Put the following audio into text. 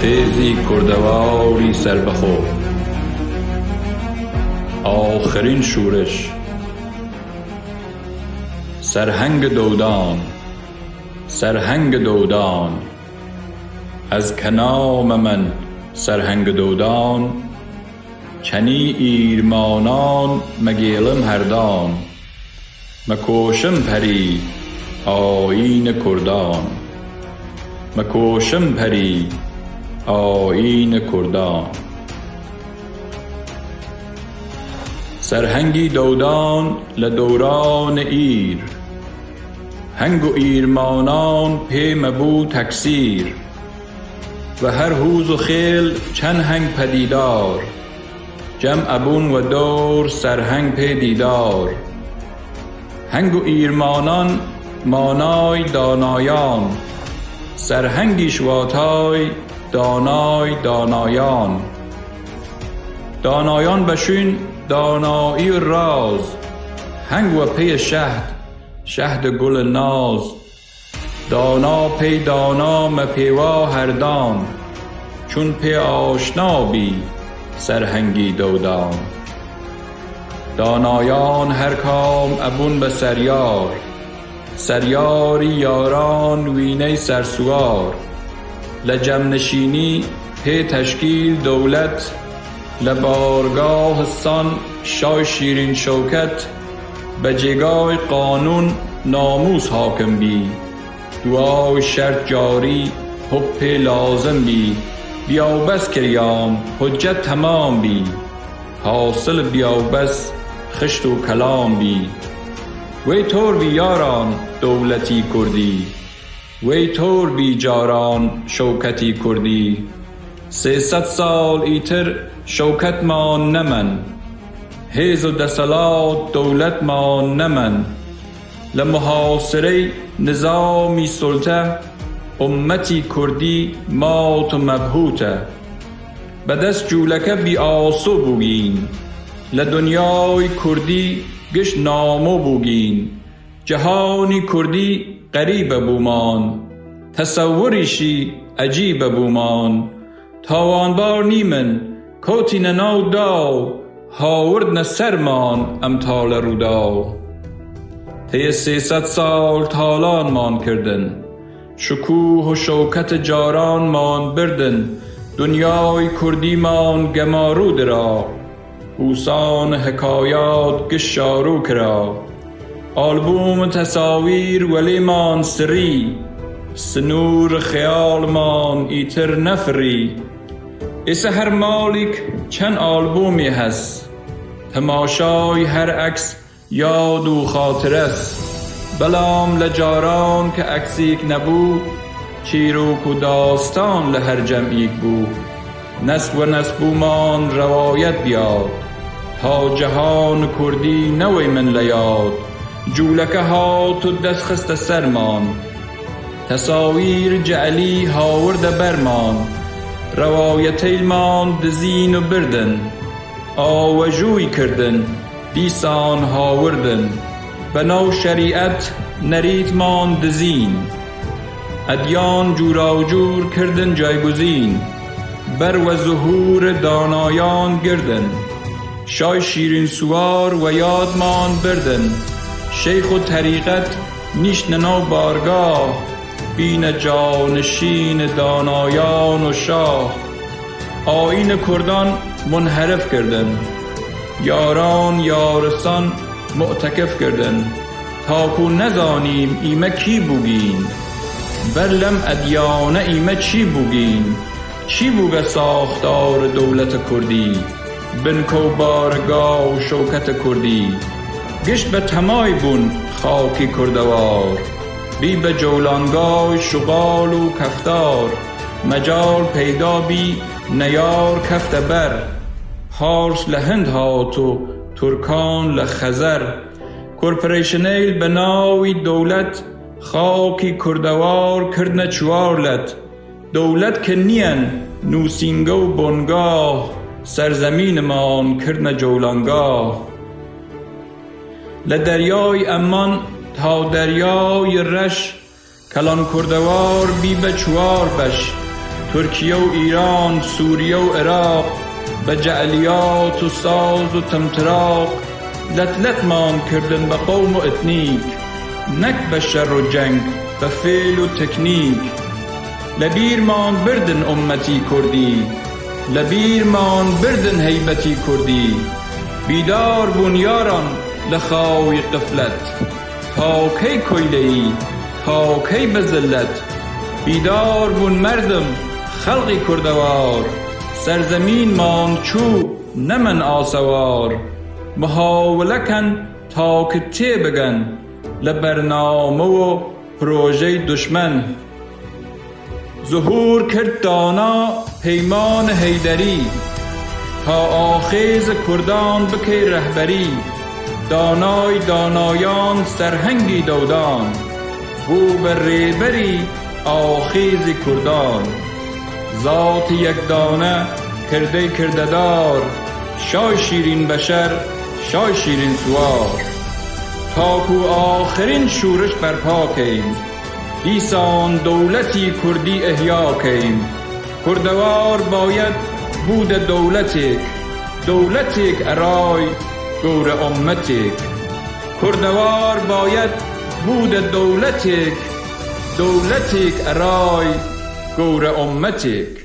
خیزی کردواری سر بخور. آخرین شورش. سرهنگ دودان، سرهنگ دودان، از کنام من سرهنگ دودان، چنی ایرمانان مگیلم هردان، مکوشم پری آیین کردان، مکوشم پری آیین کردان. سرهنگی دودان لدوران ایر، هنگ و ایرمانان پی مبو تکسیر، و هر هوز و خیل چند هنگ پدیدار، جمع ابون و دور سرهنگ پی دیدار. هنگ و ایرمانان مانای دانایان، سرهنگیش واتای دانای دانایان. دانایان بشون دانایی و راز، هنگ و پی شهد شهد گل ناز. دانا پی دانا مپیوا هردان، چون پی آشنا بی سرهنگی دودان. دانایان هر کام ابون به سریار، سریاری یاران وینه سرسوار. لجم نشینی پی تشکیل دولت، لبارگاه سان شای شیرین شوکت. به جگای قانون ناموس حاکم بی، دعای شرط جاری حب لازم بی. بیا بس کریام حجت تمام بی، حاصل بیا بس خشت و کلام بی. وی طور بی یاران دولتی کردی، وی طور بی جاران شوکتی کردی. 300 سال ایتر شوکت مان نمن، حیز و دسلات دولت مان نمن. لمحاصره نظامی سلطه، امتی کردی مات و مبهوته. بدست جولکه بی آسو بوگین، لدنیای کردی گش نامو بوگین. جهانی کردی قریب بومان، تصوریشی عجیب بومان. تاوانبار نیمن کوتی نناو داو، هاورد نسرمان امثال روداو. طی 300 سال تالان مان کردن، شکوه و شوکت جاران مان بردن. دنیای کردی مان گمارود را، اوسان حکایات گش شاروک را. آلبوم تصاویر ولی مان سری، سنور خیال مان ایتر نفری. ایسه هر مالک چند آلبومی هست، تماشای هر عکس یاد و خاطر است. بلام لجاران که عکسیک نبود، چیروک و داستان لهر جمعیک بود. نسل و نسبومان روایت بیاد، تا جهان کردی نوی من لیاد. جولکه ها تو دست خست سرمان، تصاویر جعلی هاورد برمان. روایت ایلمان دزین و بردن، آوجوی کردن دیسان هاوردن. بناو شریعت نریت مان دزین، ادیان جورا جور کردن جایگزین. بر و ظهور دانایان گردن، شای شیرین سوار و یادمان بردن. شیخ و طریقت نیش نناو بارگاه، بین جانشین دانایان و شاه. آیین کردان منحرف کردن، یاران یارسان معتکف کردن. تا کو نزانیم ایمه کی بوگین، برلم ادیانه ایمه چی بوگین. چی بوگه ساختار دولت کردی، بنکو بارگاه و شوکت کردی. گشت به تمای بون خاکی کردوار، بی به جولانگاه شغال و کفتار. مجال پیدا بی نیار کفت بر، پارس لهند هاتو ترکان لخزر. کورپریشنیل بناوی دولت، خاکی کردوار کردن چوارلت. دولت که نین نوسینگه و بنگاه، سرزمین مان کردن جولانگاه. لدریای امان تا دریای رش، کلان کردوار بی به چوار بش. ترکیه و ایران، سوریه و عراق، به جعلیات و ساز و تمتراق، لتلتمان کردن به قوم و اتنیک، نک به شر و جنگ، به فعل و تکنیک. لبیرمان بردن امتی کردی، لبیرمان بردن هیبتی کردی. بیدار بون یاران لخاوی قفلت، تا کی کویله‌ای، تا کی بزلت. بیدار بون مردم خلقی کردوار، سرزمین مان چو نمن آسوار. محاوله کن تا که تی بگن، لبرنامه و پروژه دشمن. ظهور کرد دانا پیمان حیدری، تا آخیز کردان بکی رهبری. دانای دانایان سرهنگی دودان، بو بر ریبری آخیز کردان. ذات یک دانه کرده کرددار، شای شیرین بشر شای شیرین سوار. تا کو آخرین شورش برپا کیم، دیسان دولتی کردی احیا کیم. کردوار باید بود دولتیک، دولتیک ارای گور امتیک. کردوار باید بود دولتیک، دولتیک ارای گور امتیک.